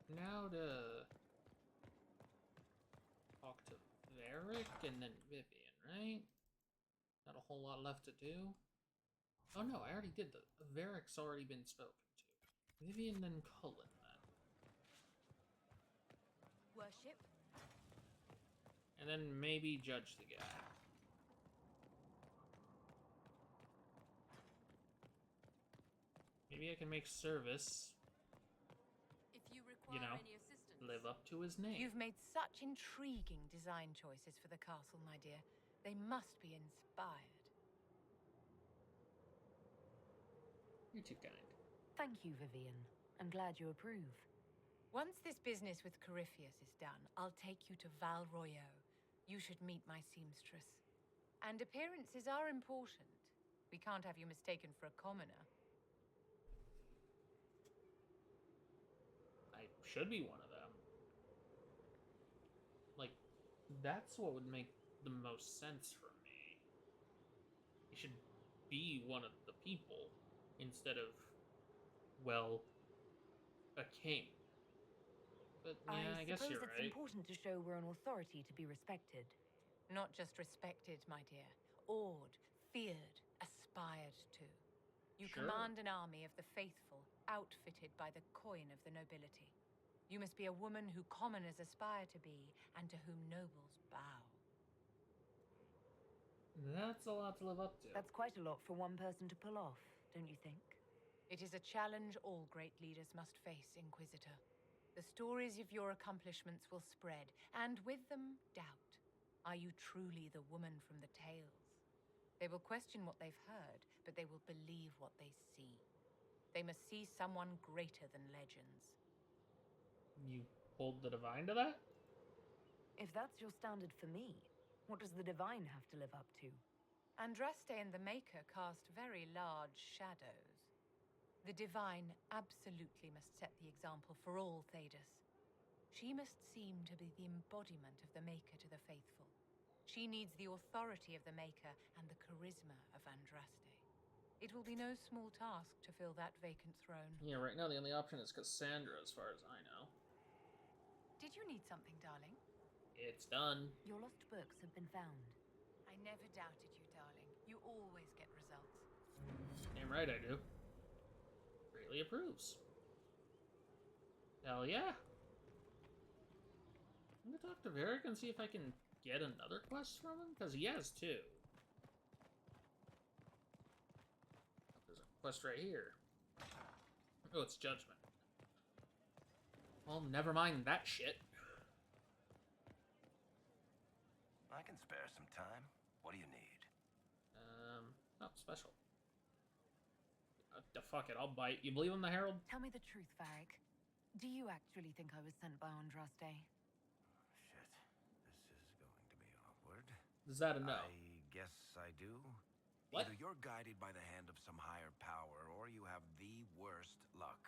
now to talk to Varric and then Vivian, right? Not a whole lot left to do. Oh no, I already did the Varric's already been spoken to. Vivian then Cullen then. Worship. And then maybe judge the guy. Maybe I can make service, If you you require know, any assistance. live up to his name. You've made such intriguing design choices for the castle, my dear. They must be inspired. You're too kind. Thank you, Vivian. I'm glad you approve. Once this business with Corypheus is done, I'll take you to Val Royeau. You should meet my seamstress. And appearances are important. We can't have you mistaken for a commoner. I should be one of them. Like, that's what would make the most sense for me. You should be one of the people instead of, well, a king. But yeah, I guess suppose you're it's right. important to show we're an authority to be respected. Not just respected, my dear. Awed, feared, aspired to. You Sure. command an army of the faithful, outfitted by the coin of the nobility. You must be a woman who commoners aspire to be, and to whom nobles bow. That's a lot to live up to. That's quite a lot for one person to pull off, don't you think? It is a challenge all great leaders must face, Inquisitor. The stories of your accomplishments will spread, and with them, doubt. Are you truly the woman from the tales? They will question what they've heard, but they will believe what they see. They must see someone greater than legends. You hold the divine to that? If that's your standard for me, what does the divine have to live up to? Andraste and the Maker cast very large shadows. The divine absolutely must set the example for all Thedas. She must seem to be the embodiment of the Maker to the faithful. She needs the authority of the Maker and the charisma of Andraste. It will be no small task to fill that vacant throne. Yeah, right now the only option is Cassandra, as far as I know. Did you need something, darling? It's done. Your lost books have been found. I never doubted you, darling. You always get results. Damn right I do. Greatly approves. Hell yeah. I'm gonna talk to Varric and see if I can get another quest from him, because he has two. There's a quest right here. Oh, it's Judgment. Well, never mind that shit. I can spare some time. What do you need? Oh, special. Fuck it, I'll bite. You believe in the Herald? Tell me the truth, Varric. Do you actually think I was sent by Andraste? Shit. This is going to be awkward. Is that a no? I guess I do. What? Either you're guided by the hand of some higher power, or you have the worst luck.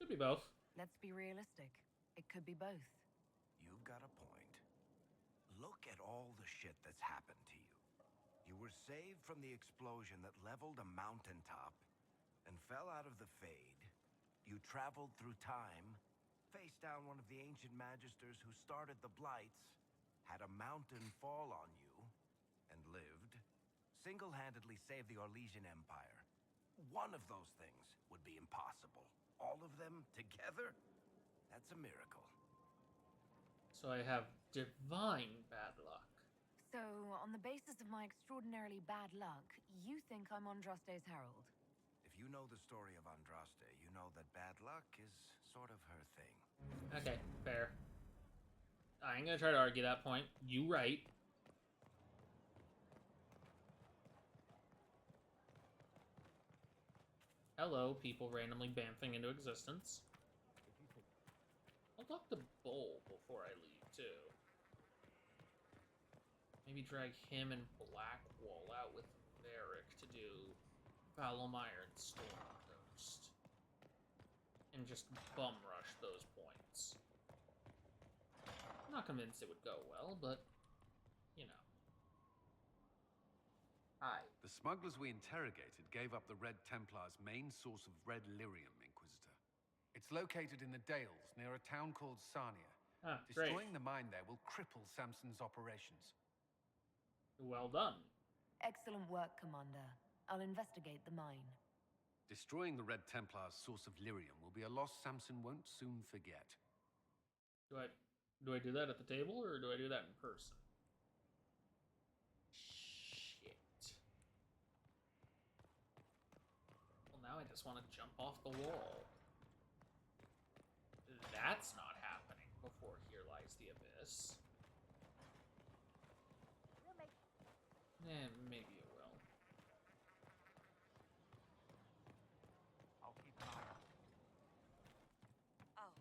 Could be both. Let's be realistic. It could be both. You've got a point. Look at all the shit that's happened to you. You were saved from the explosion that leveled a mountaintop and fell out of the Fade. You traveled through time, faced down one of the ancient magisters who started the Blights, had a mountain fall on you, and lived. Single-handedly saved the Orlesian Empire. One of those things would be impossible. All of them together? That's a miracle. So I have divine bad luck. So, on the basis of my extraordinarily bad luck, you think I'm Andraste's herald? If you know the story of Andraste, you know that bad luck is sort of her thing. Okay, fair. I ain't gonna try to argue that point. You right. Hello, people randomly bamfing into existence. I'll talk to Bull before I leave, too. Maybe drag him and Blackwall out with Varric to do Valomire and Stormghost. And just bum rush those points. I'm not convinced it would go well, but, you know. Hi. The smugglers we interrogated gave up the Red Templar's main source of red lyrium, Inquisitor. It's located in the Dales, near a town called Sarnia. Ah, great. Destroying the mine there will cripple Samson's operations. Well done. Excellent work, Commander. I'll investigate the mine. Destroying the Red Templar's source of lyrium will be a loss Samson won't soon forget. Do I do that at the table, or do I do that in person? Shit. Well, now I just want to jump off the wall. That's not happening before Here Lies the Abyss. Maybe it will. I'll keep an eye out. Oh,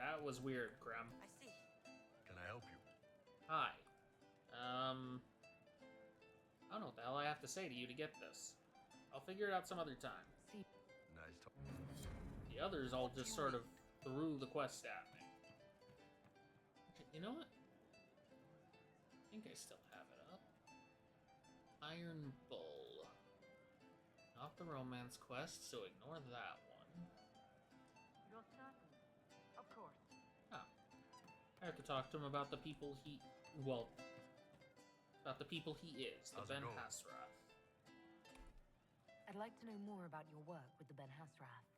That was weird, Graham. I see. Can I help you? Hi. I don't know what the hell I have to say to you to get this. I'll figure it out some other time. See, Nice talk. The others all just sort of threw the quest at me. You know what? I think I still have it up. Iron Bull. Not the romance quest, so ignore that one. you're certain? Of course. Ah. I have to talk to him about the people he... Well, about the people he is, the How's it Ben going? Hasrath. I'd like to know more about your work with the Ben Hasrath.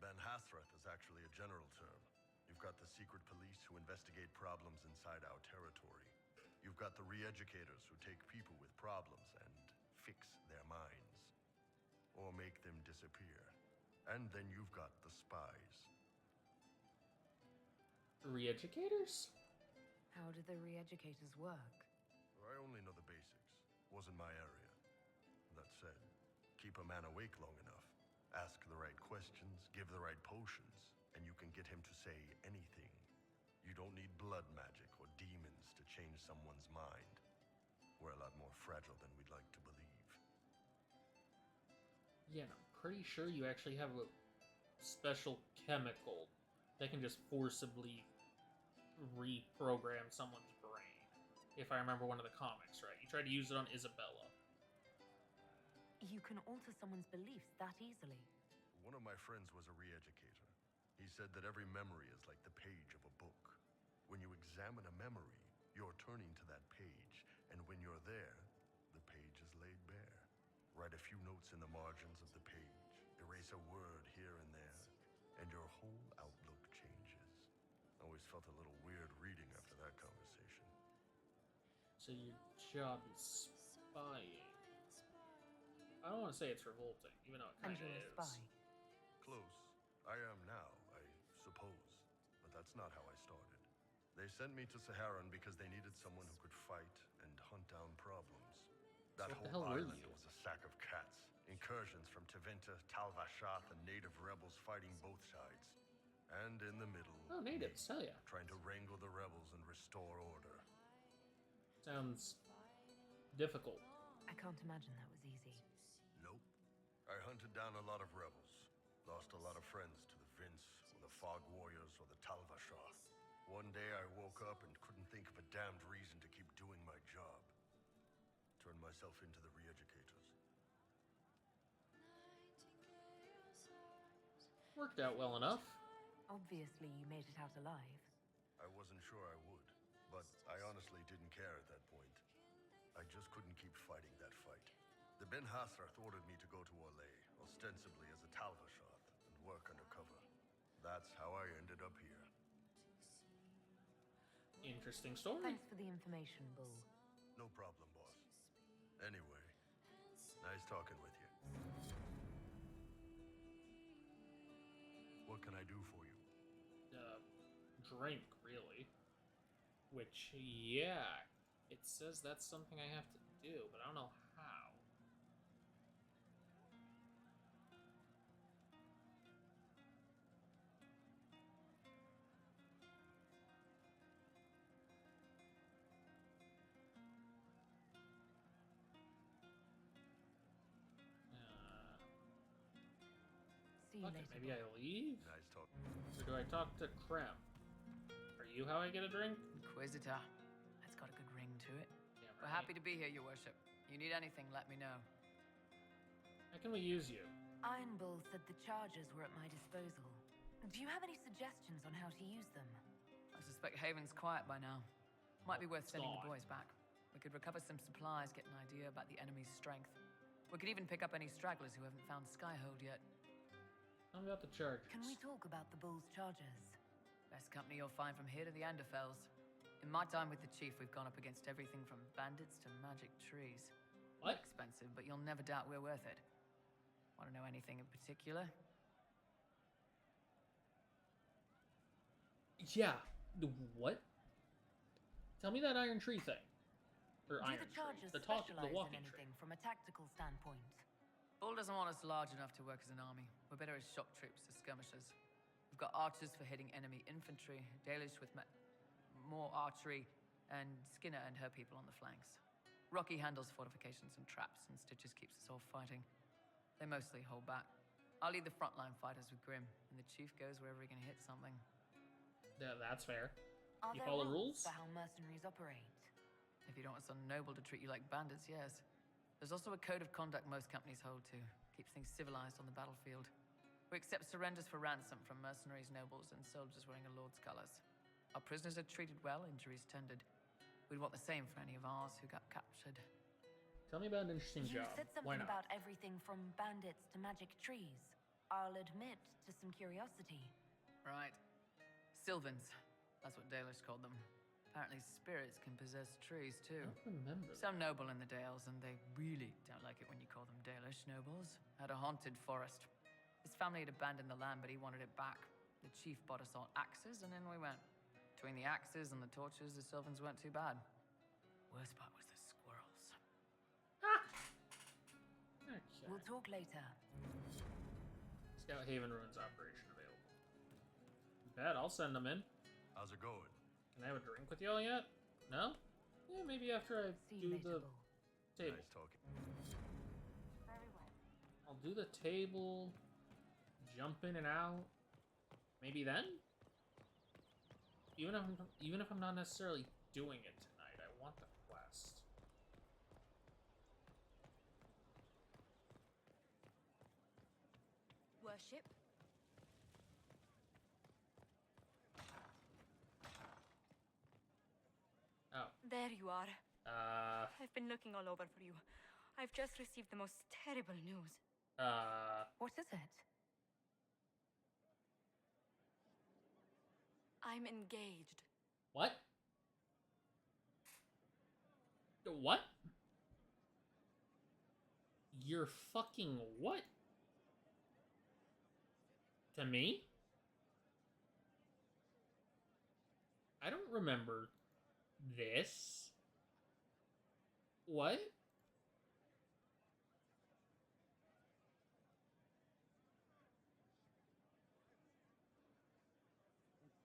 Ben Hasrath is actually a general term. You've got the secret police who investigate problems inside our territory. You've got the re-educators who take people with problems and fix their minds. Or make them disappear. And then you've got the spies. Re-educators? How do the re-educators work? I only know the basics. Wasn't my area. That said, keep a man awake long enough. Ask the right questions, give the right potions, and you can get him to say anything. You don't need blood magic or demons to change someone's mind. We're a lot more fragile than we'd like to believe. Yeah, and I'm pretty sure you actually have a special chemical that can just forcibly reprogram someone's brain. If I remember one of the comics right. You tried to use it on Isabella. You can alter someone's beliefs that easily. One of my friends was a re-educator. He said that every memory is like the page of a book. When you examine a memory, you're turning to that page, and when you're there, the page is laid bare. Write a few notes in the margins of the page, erase a word here and there, and your whole outlook changes. I always felt a little weird reading after that conversation. So your job is spying. I don't want to say it's revolting, even though it And kind of you're a is. spy. Close. I am now, I suppose. But that's not how I started. They sent me to Saharan because they needed someone who could fight and hunt down problems. That So what the whole hell were island you? was a sack of cats. Incursions from Tevinter, Talvashath, and native rebels fighting both sides. And in the middle, Oh, natives, hell yeah. trying to wrangle the rebels and restore order. Sounds difficult. I can't imagine that was easy. Nope. I hunted down a lot of rebels. Lost a lot of friends to the Vince, or the Fog Warriors, or the Talvashath. One day I woke up and couldn't think of a damned reason to keep doing my job. Turned myself into the re-educators. Worked out well enough. Obviously, you made it out alive. I wasn't sure I would, but I honestly didn't care at that point. I just couldn't keep fighting that fight. The Ben Hasrath ordered me to go to Orlais, ostensibly as a Talvashath, and work undercover. That's how I ended up here. Interesting story. Thanks for the information, Bull. No problem, boss. Anyway, nice talking with you. What can I do for you? Drink, really. Which, yeah, it says that's something I have to do, but I don't know how. See you Fuck it, later. maybe I leave? Nice talking. Or do I talk to Krem? Are you how I get a drink? Inquisitor. That's got a good ring to it. Yeah, We're happy to be here, Your Worship. You need anything, let me know. How can we use you? Iron Bull said the charges were at my disposal. Do you have any suggestions on how to use them? I suspect Haven's quiet by now. Might be worth It's sending the gone. boys back. We could recover some supplies, get an idea about the enemy's strength. We could even pick up any stragglers who haven't found Skyhold yet. Tell me about the charges. Can we talk about the Bull's charges? Best company you'll find from here to the Anderfells. In my time with the Chief, we've gone up against everything from bandits to magic trees. What? Expensive, but you'll never doubt we're worth it. Want to know anything in particular? Yeah. What? Tell me that iron tree thing. Or Do iron the charges tree. The specialize walking in tree. anything from a tactical standpoint? Bull doesn't want us large enough to work as an army. We're better as shock troops, as skirmishers. We've got archers for hitting enemy infantry, Dalish with more archery, and Skinner and her people on the flanks. Rocky handles fortifications and traps, and Stitches keeps us all fighting. They mostly hold back. I'll lead the frontline fighters with Grim, and the Chief goes wherever he can hit something. Yeah, that's fair. Are You there follow rules rules? for how mercenaries operate? If you don't want some noble to treat you like bandits, yes. There's also a code of conduct most companies hold to. Keeps things civilized on the battlefield. We accept surrenders for ransom from mercenaries, nobles, and soldiers wearing a lord's colors. Our prisoners are treated well, injuries tended. We'd want the same for any of ours who got captured. Tell me about an interesting You job. said Why something not? about everything from bandits to magic trees. I'll admit to some curiosity. Right. Sylvans. That's what Dalish called them. Apparently spirits can possess trees, I too. don't remember. Some noble in the Dales, and they really don't like it when you call them Dalish nobles, had a haunted forest. His family had abandoned the land, but he wanted it back. The Chief bought us all axes, and in we went. Between the axes and the torches, the Sylvans weren't too bad. Worst part was the squirrels. Okay. We'll talk later. Scout Haven Ruins operation available. Bet I'll send them in. How's it going? Can I have a drink with y'all yet? No? Yeah, maybe after I See do you later, the Bull. table. Nice talking. Very well. I'll do the table, jump in and out. Maybe then? Even if I'm not necessarily doing it tonight, I want the quest. Worship? Oh. There you are. Uh, I've been looking all over for you. I've just received the most terrible news. What is it? I'm engaged. What? What? You're fucking what? To me? I don't remember this. What?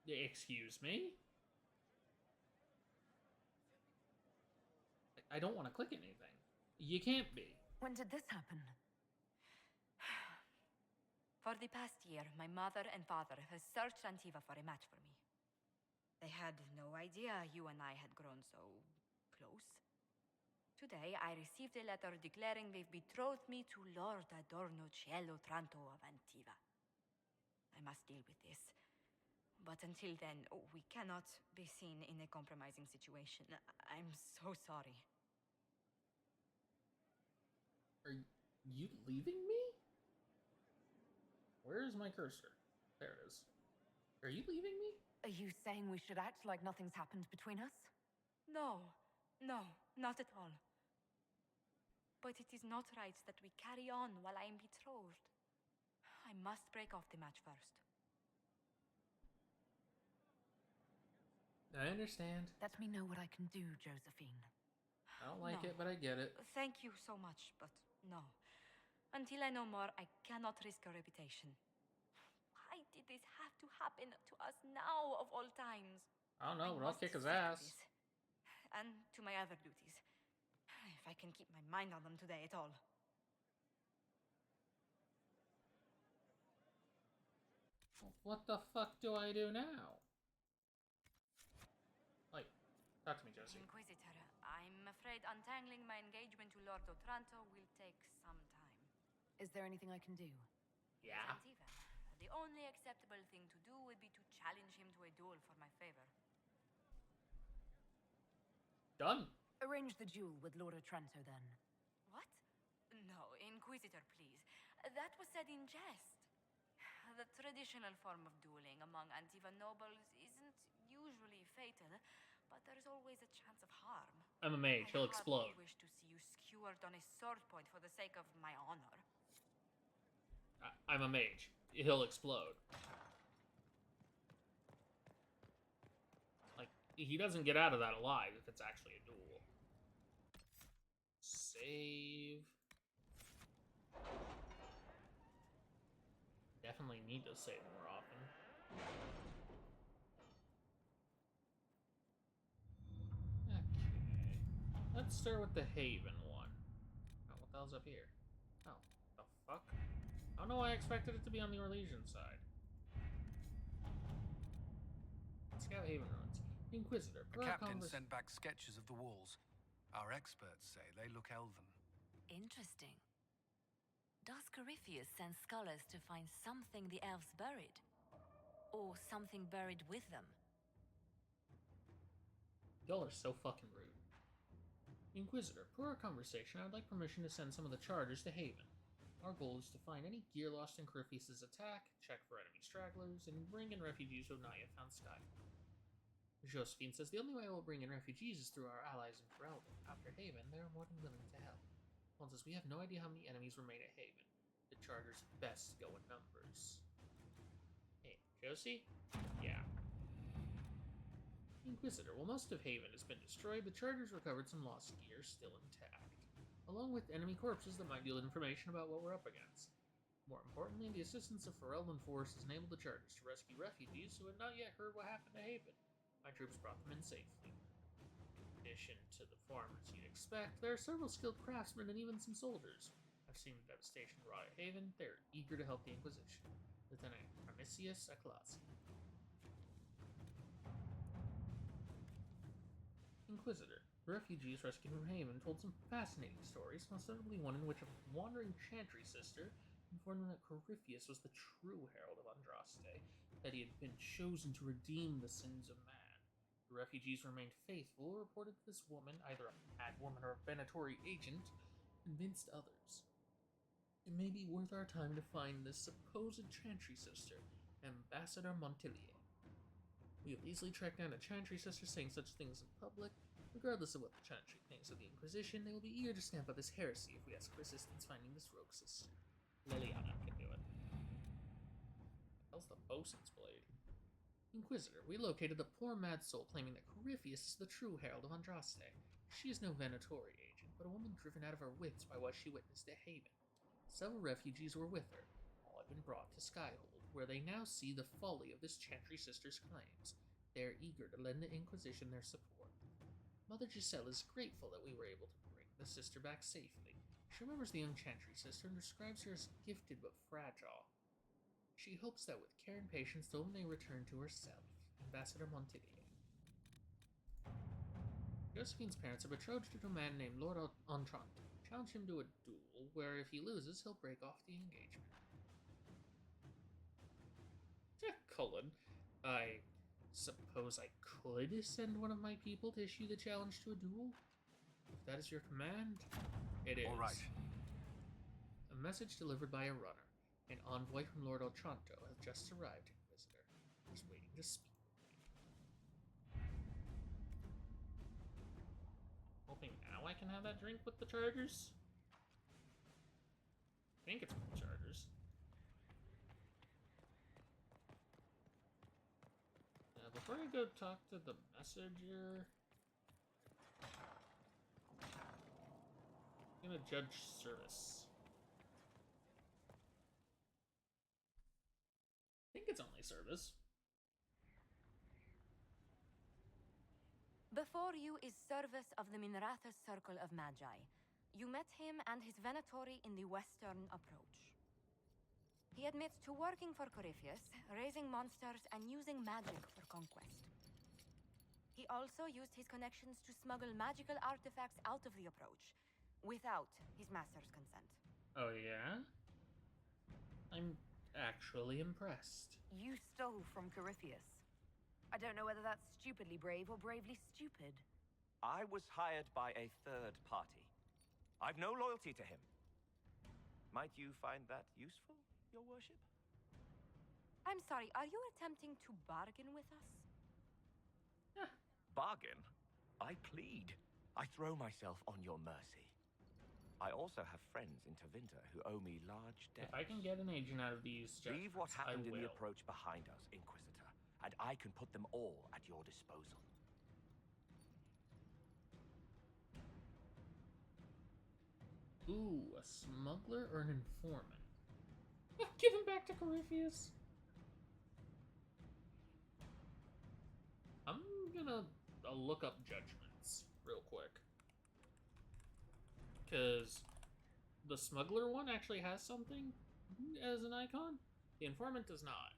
Excuse me? I don't want to click anything. You can't be. When did this happen? For the past year, my mother and father has searched Antiva for a match for me. They had no idea you and I had grown so close. Today, I received a letter declaring they've betrothed me to Lord Adorno Cielo Tranto of Antiva. I must deal with this. But until then, we cannot be seen in a compromising situation. I'm so sorry. Are you leaving me? Where is my cursor? There it is. Are you leaving me? Are you saying we should act like nothing's happened between us? No, not at all. But it is not right that we carry on while I am betrothed. I must break off the match first. I understand. Let me know what I can do, Josephine. I don't like No. it, but I get it. Thank you so much, but no. Until I know more, I cannot risk your reputation. Why did this have to happen to us now, of all times? I don't know, but I'll must kick his stick to ass. this. And to my other duties. If I can keep my mind on them today at all. What the fuck do I do now? Like, talk to me, Josie. Inquisitor, I'm afraid untangling my engagement to Lord Otranto will take some time. Is there anything I can do? Yeah. Antiva. The only acceptable thing to do would be to challenge him to a duel for my favor. Done. Arrange the duel with Lord Otranto, then. What? No, Inquisitor, please. That was said in jest. The traditional form of dueling among Antiva nobles isn't usually fatal, but there's always a chance of harm. I'm a mage. He'll explode. I wish to see you skewered on a sword point for the sake of my honor. I'm a mage. He'll explode. Like, he doesn't get out of that alive if it's actually a duel. Save. Definitely need to save more often. Okay. Let's start with the Haven one. Oh, what the hell's up here? Oh, the fuck? I don't know why I expected it to be on the Orlesian side. Scout Haven ruins. Inquisitor. The captain sent back sketches of the walls. Our experts say they look elven. Interesting. Does Corypheus send scholars to find something the elves buried? Or something buried with them? Y'all are so fucking rude. Inquisitor, per our conversation, I would like permission to send some of the chargers to Haven. Our goal is to find any gear lost in Corypheus' attack, check for enemy stragglers, and bring in refugees who have not yet found Skyfall. Josephine says the only way we'll bring in refugees is through our allies in Ferelden. After Haven, they are more than willing to help. One says we have no idea how many enemies remain at Haven. The chargers best go in numbers. Hey, Josie? Yeah. Inquisitor, while most of Haven has been destroyed, the chargers recovered some lost gear still intact, along with enemy corpses that might yield information about what we're up against. More importantly, the assistance of Ferelden forces enabled the chargers to rescue refugees who had not yet heard what happened to Haven. My troops brought them in safely. In addition to the farmers you'd expect, there are several skilled craftsmen and even some soldiers. I've seen the devastation wrought at Haven. They're eager to help the Inquisition. Lieutenant Armisius Aklasi. Inquisitor. Refugees rescued from Haven told some fascinating stories, most notably one in which a wandering chantry sister informed them that Corypheus was the true herald of Andraste, that he had been chosen to redeem the sins of man. The refugees remained faithful, reported that this woman, either a mad woman or a Venatori agent, convinced others. It may be worth our time to find this supposed chantry sister, Ambassador Montillier. We have easily tracked down a chantry sister saying such things in public. Regardless of what the chantry thinks of the Inquisition, they will be eager to stamp out this heresy if we ask for assistance finding this rogue sister. Liliana can do it. How's the bosun's blade? Inquisitor, we located a poor mad soul claiming that Corypheus is the true herald of Andraste. She is no Venatori agent, but a woman driven out of her wits by what she witnessed at Haven. Several refugees were with her. All have been brought to Skyhold, where they now see the folly of this chantry sister's claims. They are eager to lend the Inquisition their support. Mother Giselle is grateful that we were able to bring the sister back safely. She remembers the young chantry sister and describes her as gifted but fragile. She hopes that with care and patience, the woman may return to herself. Ambassador Montillier. Josephine's parents are betrothed to a man named Lord Otranto. Challenge him to a duel, where if he loses, he'll break off the engagement. Cullen, I suppose I could send one of my people to issue the challenge to a duel? If that is your command, it is. All right. A message delivered by a runner. An envoy from Lord Otranto has just arrived, Inquisitor. He's waiting to speak with me. Hoping now I can have that drink with the chargers? I think it's with the chargers. Before I go talk to the messenger, I'm gonna judge service. I think it's only service. Before you is Service of the Minrathous Circle of Magi. You met him and his Venatori in the western approach. He admits to working for Corypheus, raising monsters, and using magic for conquest. He also used his connections to smuggle magical artifacts out of the approach, without his master's consent. Oh, yeah? I'm actually impressed. You stole from Corypheus. I don't know whether that's stupidly brave or bravely stupid. I was hired by a third party. I've no loyalty to him. Might you find that useful, your worship? I'm sorry, are you attempting to bargain with us? Bargain? I plead. I throw myself on your mercy. I also have friends in Tevinter who owe me large debts. If I can get an agent out of these judgments, Leave what happened I in the will. approach behind us, Inquisitor, and I can put them all at your disposal. Ooh, a smuggler or an informant? Give him back to Corypheus. I'm gonna look up judgments real quick. Because the smuggler one actually has something as an icon. The informant does not.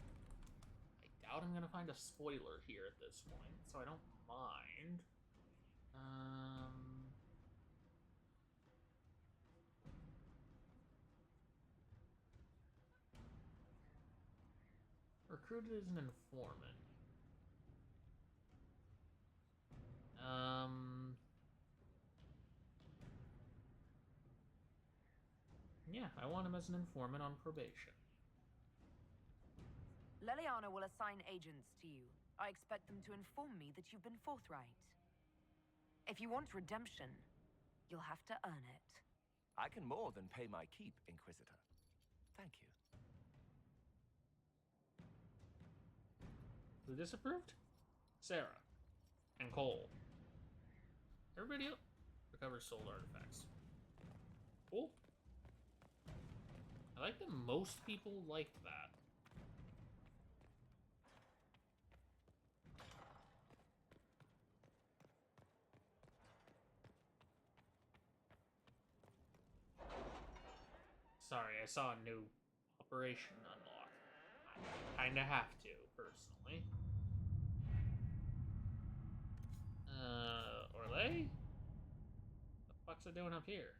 I doubt I'm gonna find a spoiler here at this point, so I don't mind. Recruited as an informant. Yeah, I want him as an informant on probation. Leliana will assign agents to you. I expect them to inform me that you've been forthright. If you want redemption, you'll have to earn it. I can more than pay my keep, Inquisitor. Thank you. Who disapproved? Sarah. And Cole. Everybody else recovers sold artifacts. Cool. I like that most people liked that. Sorry, I saw a new operation unlock. I kinda have to, personally. Orlais? The fuck's it doing up here?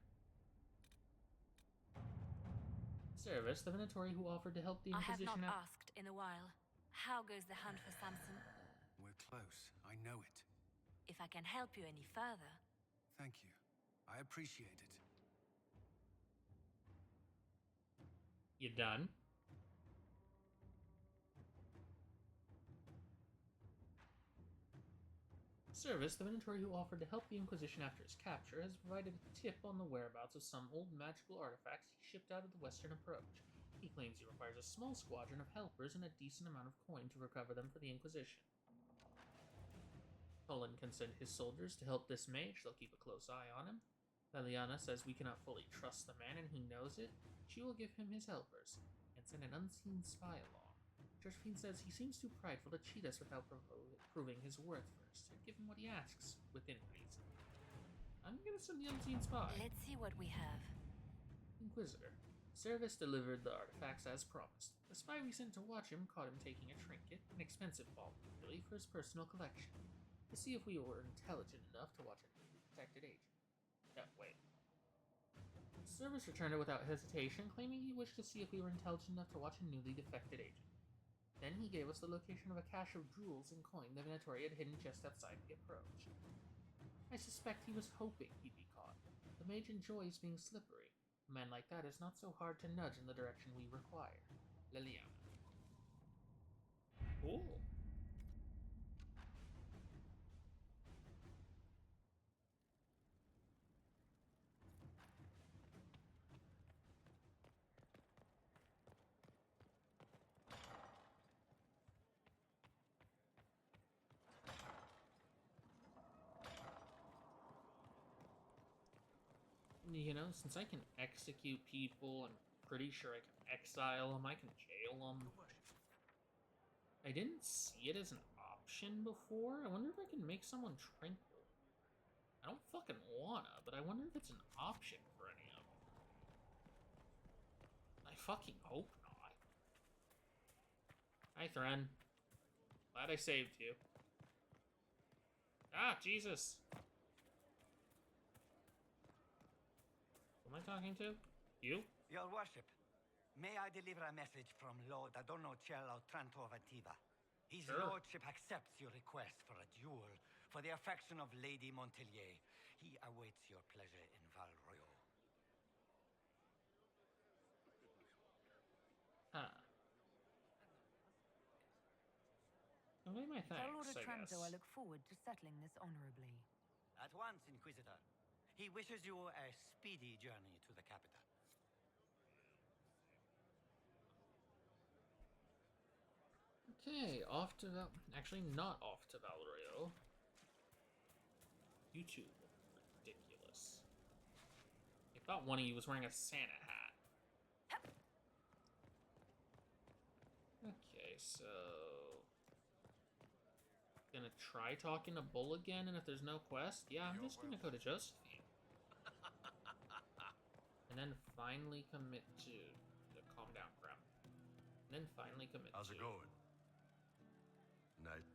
Service, the Minotauri who offered to help the I have Inquisition not out. asked in a while. How goes the hunt for Samson? We're close. I know it. If I can help you any further. Thank you. I appreciate it. You done? Service, the Minotauri who offered to help the Inquisition after his capture, has provided a tip on the whereabouts of some old magical artifacts he shipped out of the western approach. He claims he requires a small squadron of helpers and a decent amount of coin to recover them for the Inquisition. Cullen can send his soldiers to help this mage. They'll keep a close eye on him. Leliana says we cannot fully trust the man and he knows it. She will give him his helpers and send an unseen spy along. Josephine says he seems too prideful to cheat us without proving his worth first, and give him what he asks, within reason. I'm gonna send the unseen spy. Let's see what we have. Inquisitor. Service delivered the artifacts as promised. The spy we sent to watch him caught him taking a trinket, an expensive ball, really, for his personal collection, to see if we were intelligent enough to watch a detected agent. Wait. Service returned it without hesitation, claiming he wished to see if we were intelligent enough to watch a newly defected agent. Then he gave us the location of a cache of jewels and coin the Minotauri had hidden just outside the approach. I suspect he was hoping he'd be caught. The mage enjoys being slippery. A man like that is not so hard to nudge in the direction we require. Leliana. Cool. You know, since I can execute people, I'm pretty sure I can exile them, I can jail them. I didn't see it as an option before. I wonder if I can make someone tranquil. I don't fucking wanna, but I wonder if it's an option for any of them. I fucking hope not. Hi, Thren. Glad I saved you. Ah, Jesus! Who am I talking to? You? Your worship, may I deliver a message from Lord Adorno Cielo Tranto of Antiva? His lordship accepts your request for a duel for the affection of Lady Montelier. He awaits your pleasure in Val Royal. Huh. Only my thanks, Tell Lord I Otranto guess. I look forward to settling this honorably. At once, Inquisitor. He wishes you a speedy journey to the capital. Okay, off to Val... Actually, not off to Valrio. You two look ridiculous. I thought one of you was wearing a Santa hat. Okay, so... Gonna try talking to Bull again, and if there's no quest, yeah, I'm just gonna go to Josephine. And then finally commit to... Calm down, Grim. And then finally commit How's to... it going? Night.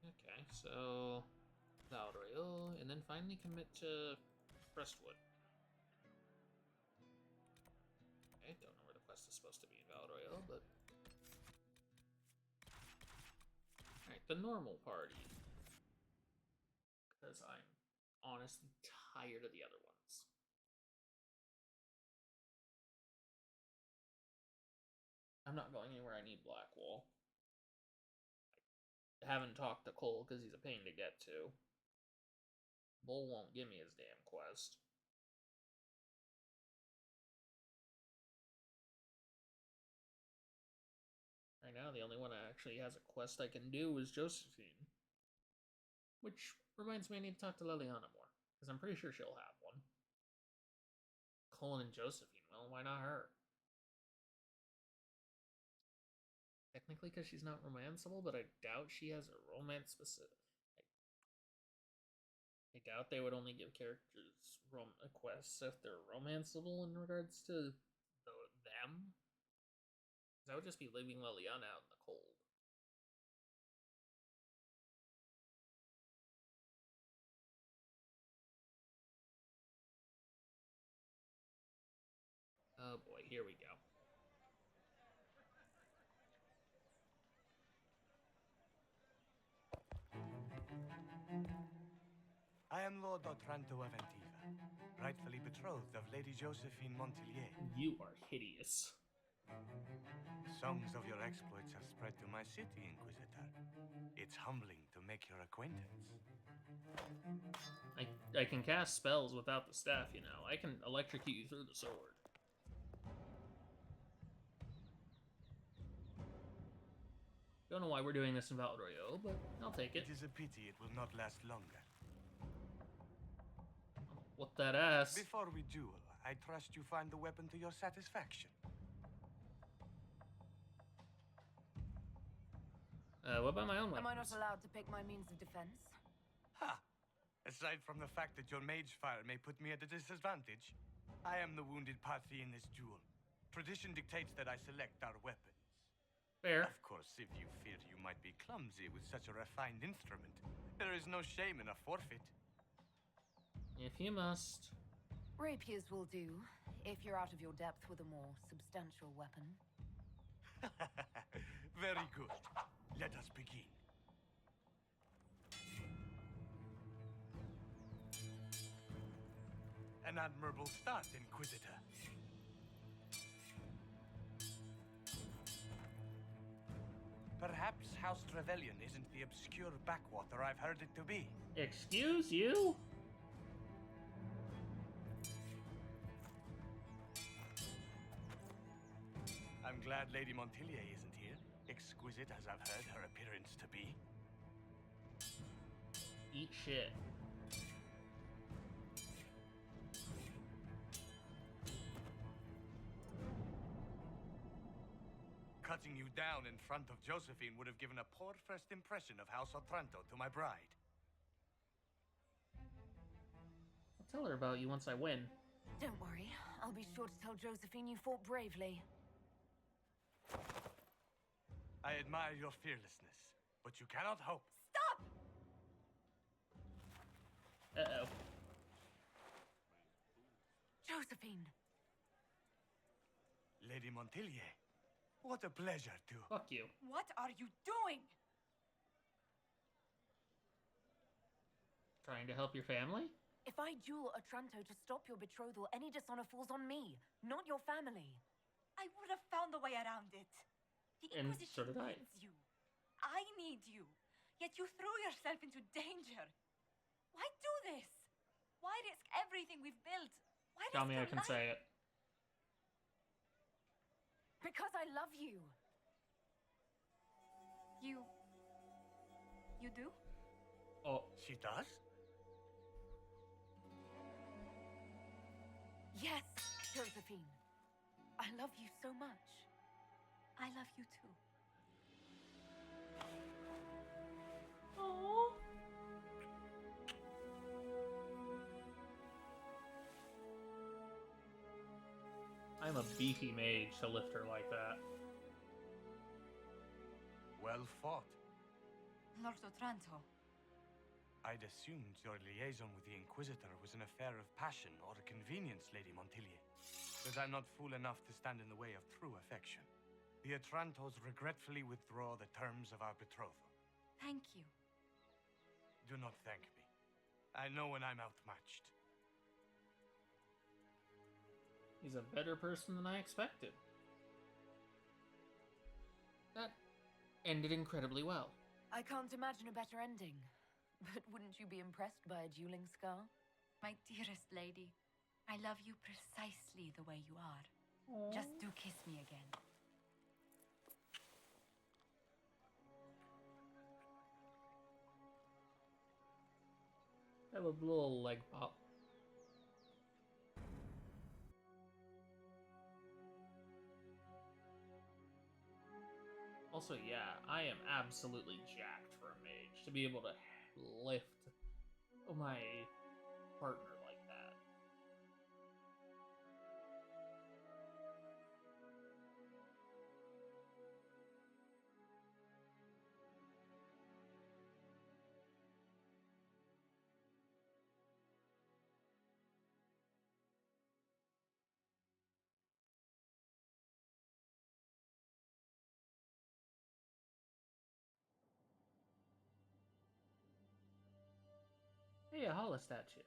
Okay, so... Valrio, and then finally commit to Crestwood. Okay, don't know where the quest is supposed to be in Valrio, but... Alright, the normal party. Because I'm honestly tired of the other ones. I'm not going anywhere I need Blackwall. I haven't talked to Cole because he's a pain to get to. Bull won't give me his damn quest. Right now, the only one that actually has a quest I can do is Josephine. Which reminds me I need to talk to Liliana more, because I'm pretty sure she'll have one. Colin and Josephine, well, why not her? Technically, because she's not romanceable, but I doubt she has a romance specific. I doubt they would only give characters quests if they're romanceable in regards to them. That would just be leaving Liliana out in the cold. Oh boy, here we go. I am Lord Otranto of Antiva, rightfully betrothed of Lady Josephine Montelier. You are hideous. Songs of your exploits have spread to my city, Inquisitor. It's humbling to make your acquaintance. I can cast spells without the staff, you know. I can electrocute you through the sword. Don't know why we're doing this in Valroyo, but I'll take it. It is a pity it will not last longer. What that ass? Before we duel, I trust you find the weapon to your satisfaction. What about my own weapons? Am I not allowed to pick my means of defense? Ha! Aside from the fact that your mage fire may put me at a disadvantage, I am the wounded party in this duel. Tradition dictates that I select our weapons. Fair. Of course, if you fear you might be clumsy with such a refined instrument, there is no shame in a forfeit. If you must. Rapiers will do, if you're out of your depth with a more substantial weapon. Very good. Let us begin. An admirable start, Inquisitor. Perhaps House Trevelyan isn't the obscure backwater I've heard it to be. Excuse you? I'm glad Lady Montelier isn't here, exquisite as I've heard her appearance to be. Eat shit. Cutting you down in front of Josephine would have given a poor first impression of House Otranto to my bride. I'll tell her about you once I win. Don't worry, I'll be sure to tell Josephine you fought bravely. I admire your fearlessness, but you cannot hope. Stop! Uh-oh. Josephine! Lady Montilier, what a pleasure to... Fuck you. What are you doing? Trying to help your family? If I duel Otranto to stop your betrothal, any dishonor falls on me, not your family. I would have found a way around it. The And Inquisition so did I. needs you. I need you. Yet you threw yourself into danger. Why do this? Why risk everything we've built? Why Tell risk me I your can life? say it. Because I love you. You do? Oh, She does? Yes, Josephine. I love you so much. I love you too. oh. I'm a beefy mage to lift her like that. Well fought. Lord Otranto. I'd assumed your liaison with the Inquisitor was an affair of passion or convenience, Lady Montilier. But I'm not fool enough to stand in the way of true affection. The Otrantos regretfully withdraw the terms of our betrothal. Thank you. Do not thank me. I know when I'm outmatched. He's a better person than I expected. That ended incredibly well. I can't imagine a better ending. But wouldn't you be impressed by a dueling scar? My dearest lady, I love you precisely the way you are. Just do kiss me again. Have a little leg pop. Also, yeah, I am absolutely jacked for a mage to be able to lift my partner like that. Hey, a Hala statue.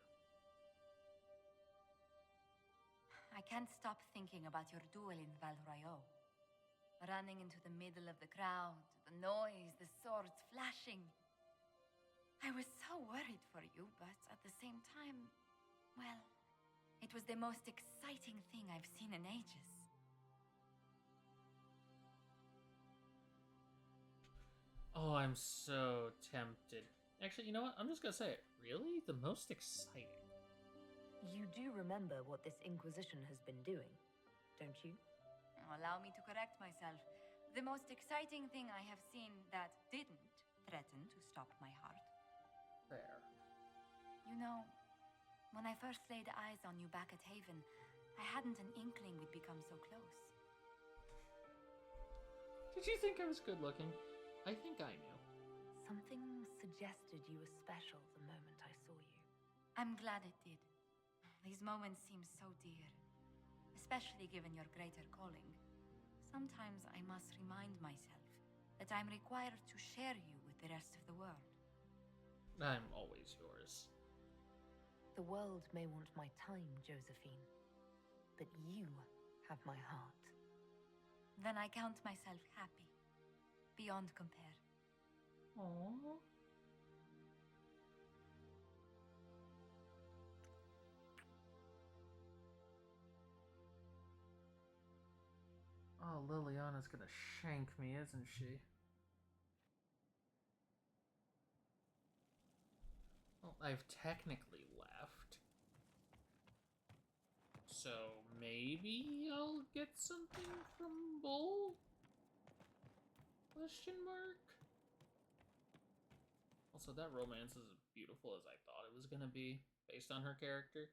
I can't stop thinking about your duel in Val Royeaux. Running into the middle of the crowd, the noise, the swords flashing. I was so worried for you, but at the same time, well, it was the most exciting thing I've seen in ages. Oh, I'm so tempted. Actually, you know what? I'm just gonna say it. Really? The most exciting? You do remember what this Inquisition has been doing, don't you? Allow me to correct myself. The most exciting thing I have seen that didn't threaten to stop my heart. Fair. You know, when I first laid eyes on you back at Haven, I hadn't an inkling we'd become so close. Did you think I was good looking? I think I knew. Something suggested you were special the moment I saw you. I'm glad it did. These moments seem so dear, especially given your greater calling. Sometimes I must remind myself that I'm required to share you with the rest of the world. I'm always yours. The world may want my time, Josephine, but you have my heart. Then I count myself happy, beyond compare. Aww. Oh, Liliana's gonna shank me, isn't she? Well, I've technically left. So maybe I'll get something from Bull? Question mark? Also, that romance is as beautiful as I thought it was gonna be, based on her character.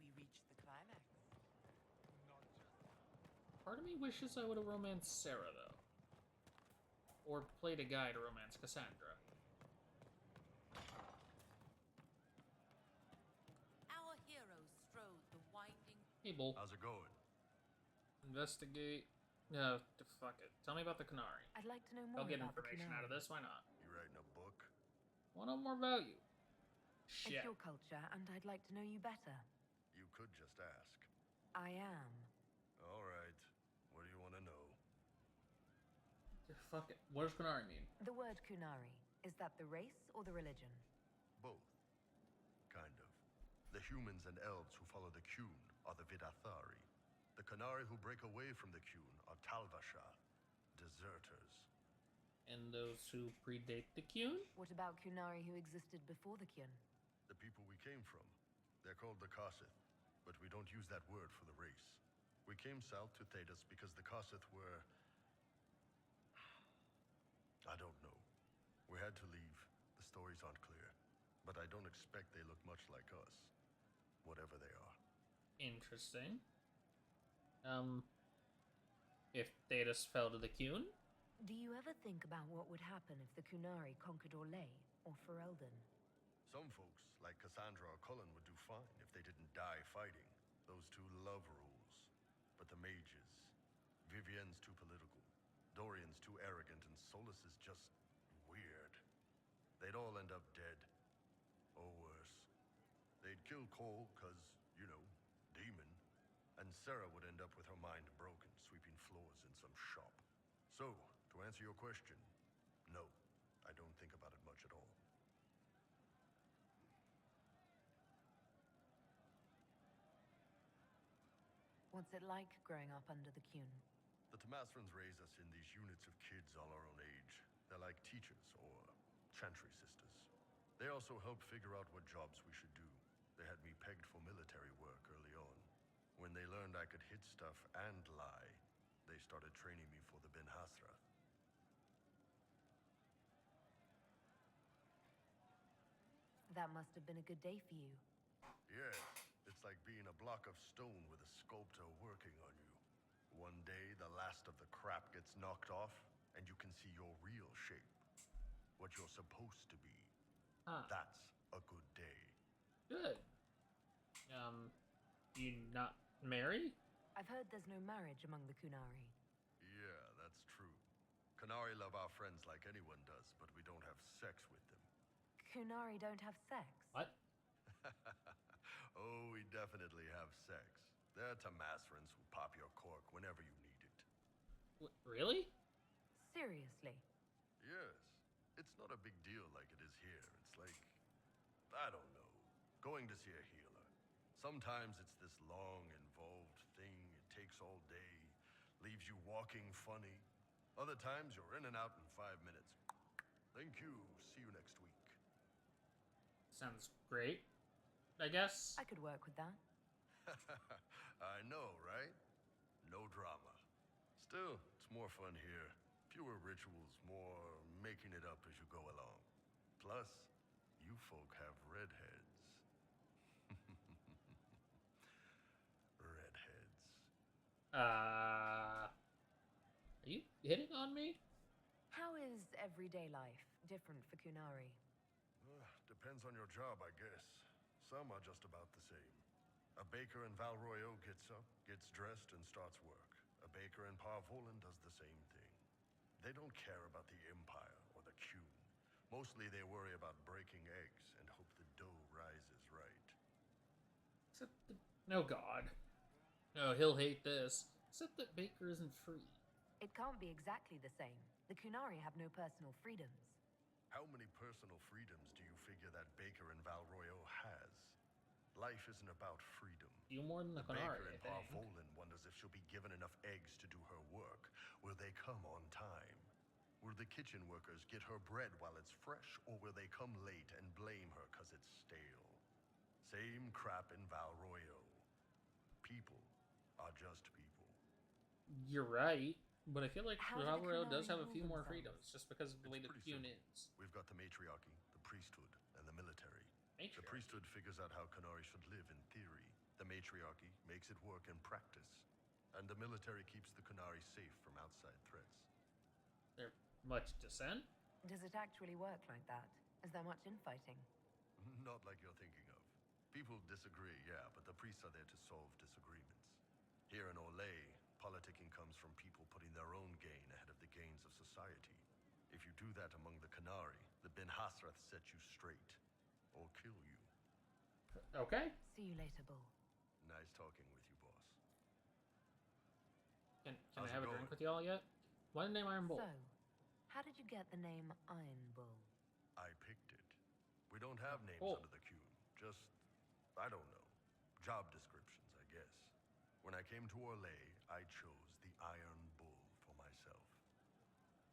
We reached the climax. Part of me wishes I would have romanced Sarah, though. or played a guy to romance Cassandra. Our heroes strode the winding. Hey, Bull. How's it going? Investigate. No, fuck it. Tell me about the Qunari. I'd like to know more I'll get about the information out of Qunari. this. Why not? You writing a book? Want more value? Shit. It's your culture, and I'd like to know you better. You could just ask. I am. All right. What do you want to know? Fuck it. What does Qunari mean? The word Qunari, is that the race or the religion? Both. Kind of. The humans and elves who follow the Qun are the Vidathari. The Qunari who break away from the Qun are Talvasha, deserters. And those who predate the Qun? What about Qunari who existed before the Qun? The people we came from. They're called the Kasith, but we don't use that word for the race. We came south to Thedas because the Kasith were... I don't know. We had to leave. The stories aren't clear. But I don't expect they look much like us. Whatever they are. Interesting. If Thedas fell to the Qun? Do you ever think about what would happen if the Qunari conquered Orlais or Ferelden? Some folks, like Cassandra or Cullen, would do fine if they didn't die fighting. Those two love rules. But the mages... Vivienne's too political. Dorian's too arrogant, and Solus is just... weird. They'd all end up dead. Or worse. They'd kill Cole, cause, you know, demon. And Sarah would end up with her mind broken, sweeping floors in some shop. So, to answer your question, no. I don't think about it much at all. What's it like growing up under the Qun? The Tamasrans raise us in these units of kids all our own age. They're like teachers, or chantry sisters. They also help figure out what jobs we should do. They had me pegged for military work early on. When they learned I could hit stuff and lie, they started training me for the Ben Hasra. That must have been a good day for you. Yeah, it's like being a block of stone with a sculptor working on you. One day, the last of the crap gets knocked off, and you can see your real shape. What you're supposed to be. That's a good day. Good. You not marry? I've heard there's no marriage among the Qunari. Yeah, that's true. Qunari love our friends like anyone does, but we don't have sex with them. Qunari don't have sex? What? Oh, we definitely have sex. They're Tamasrans who pop your cork whenever you need it. Really? Seriously? Yes. It's not a big deal like it is here. It's like, I don't know, going to see a healer. Sometimes it's this long, involved thing. It takes all day, leaves you walking funny. Other times you're in and out in 5 minutes. Thank you. See you next week. Sounds great, I guess. I could work with that. I know, right? No drama. Still, it's more fun here. Fewer rituals, more making it up as you go along. Plus, you folk have redheads. Redheads. Are you hitting on me? How is everyday life different for Qunari? Depends on your job, I guess. Some are just about the same. A baker in Valroyo gets up, gets dressed, and starts work. A baker in Parvolan does the same thing. They don't care about the Empire or the Qun. Mostly they worry about breaking eggs and hope the dough rises right. Except that... Oh, God. Oh, he'll hate this. Except that Baker isn't free. It can't be exactly the same. The Qunari have no personal freedoms. How many personal freedoms do you figure that baker in Valroyo has? Life isn't about freedom. You more than the baker Qunari, in I think. Parvolan wonders if she'll be given enough eggs to do her work. Will they come on time? Will the kitchen workers get her bread while it's fresh, or will they come late and blame her because it's stale? Same crap in Valroyo. People are just people. You're right, but I feel like How do the Valroyo does Qunari have a rule few more themselves? freedoms, just because of the way It's the pretty Qun simple. is. We've got the matriarchy, the priesthood, and the military. The Matriarchy. priesthood figures out how Qunari should live in theory. The matriarchy makes it work in practice. And the military keeps the Qunari safe from outside threats. They're Much dissent? Does it actually work like that? Is there much infighting? Not like you're thinking of. People disagree, yeah, but the priests are there to solve disagreements. Here in Orlais, politicking comes from people putting their own gain ahead of the gains of society. If you do that among the Qunari, the Ben Hasrath set you straight. Or kill you. Okay. See you later, Bull. Nice talking with you, boss. Can How's I have it a drink going? with y'all yet? Why the name Iron Bull? So, how did you get the name Iron Bull? I picked it. We don't have names Oh. under the Qun. Just, I don't know. Job descriptions, I guess. When I came to Orlais, I chose the Iron Bull for myself.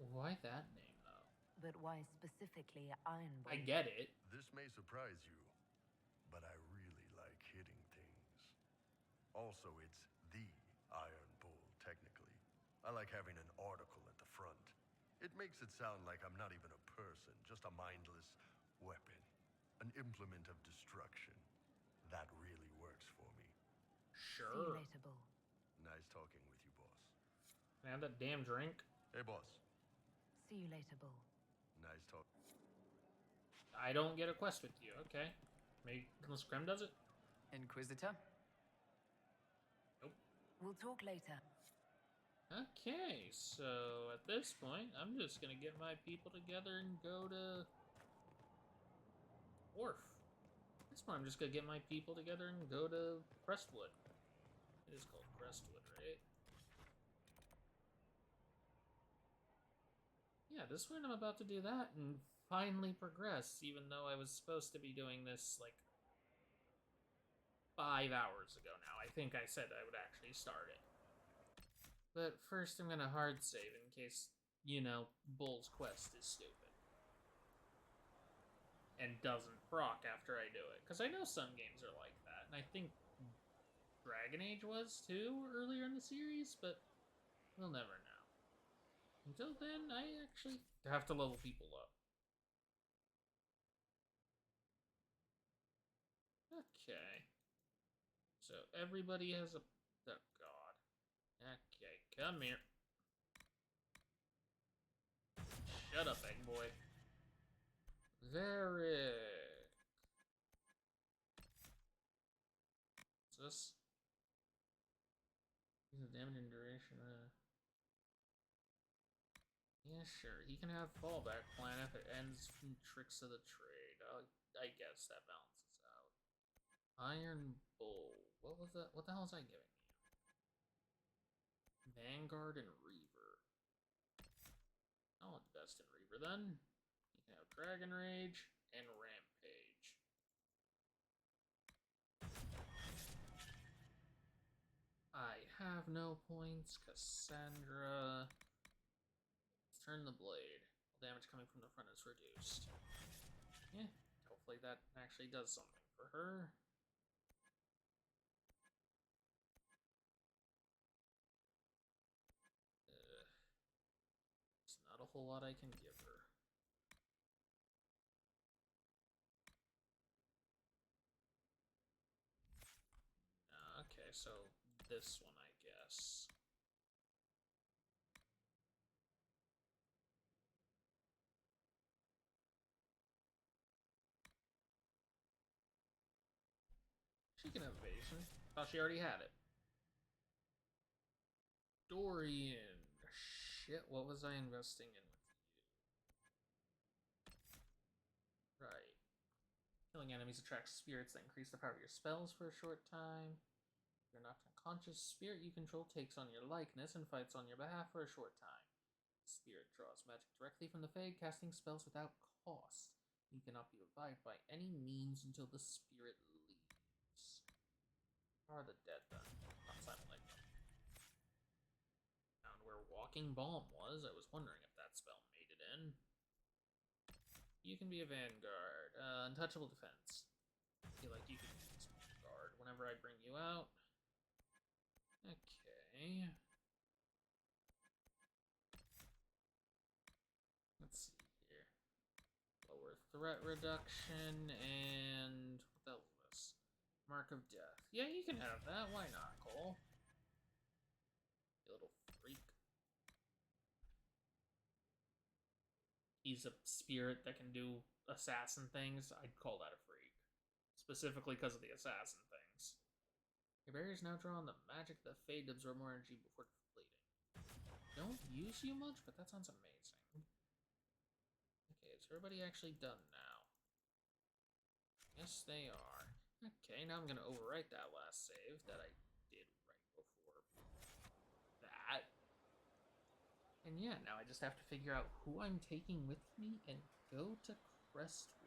Why that name, though? But why specifically Iron Bull? I get it. This may surprise you, but I really like hitting things. Also, it's the Iron Bull, technically. I like having an article at the front. It makes it sound like I'm not even a person, just a mindless weapon. An implement of destruction. That really works for me. See you Sure. later, Bull. Nice talking with you, boss. Can I have that damn drink? Hey, boss. See you later, Bull. Nice talk. I don't get a quest with you. Okay. Maybe unless Krem does it? Inquisitor? We'll talk later. Okay, so at this point, I'm just gonna get my people together and go to Dwarf. At this point, I'm just gonna get my people together and go to Crestwood. It is called Crestwood, right? Yeah, this point I'm about to do that and finally progress, even though I was supposed to be doing this, like, 5 hours ago now. I think I said I would actually start it. But first I'm gonna hard save in case, you know, Bull's quest is stupid. And doesn't proc after I do it. Because I know some games are like that, and I think Dragon Age was too earlier in the series, but we'll never know. Until then, I actually have to level people up. Okay. So everybody has a... Oh, God. Okay, come here. Shut up, egg boy. Varric. What's this? He's a damage and duration. Yeah, sure. He can have fallback plan if it ends from tricks of the trade. I guess that balances out. Iron Bull. What was that? What the hell is I giving you? Vanguard and Reaver. I want Best in Reaver then. You can have Dragon Rage and Rampage. I have no points. Cassandra. Let's turn the blade. All damage coming from the front is reduced. Yeah, hopefully that actually does something for her. There's not a whole lot I can give her. Okay, so this one, I guess. She can have evasion. Thought she already had it. Dorian. Shit, what was I investing in with you? Right. Killing enemies attracts spirits that increase the power of your spells for a short time. If you're not unconscious, spirit you control takes on your likeness and fights on your behalf for a short time. Spirit draws magic directly from the Fade, casting spells without cost. You cannot be revived by any means until the spirit leaves. How are the dead then? Not Simon like them. Found where Walking Balm was. I was wondering if that spell made it in. You can be a Vanguard. Untouchable defense. I feel like you can use Vanguard whenever I bring you out. Okay. Let's see here. Lower threat reduction and what else was this? Mark of Death. Yeah, you can have that. Why not, Cole? You little freak. he's a spirit that can do assassin things, I'd call that a freak. Specifically because of the assassin things. Your barrier's now drawn the magic of the fade to absorb more energy before depleting. Don't use you much, but that sounds amazing. Okay, is everybody actually done now? Yes, they are. Okay, now I'm gonna overwrite that last save that I did right before that. And yeah, now I just have to figure out who I'm taking with me and go to Crestwood.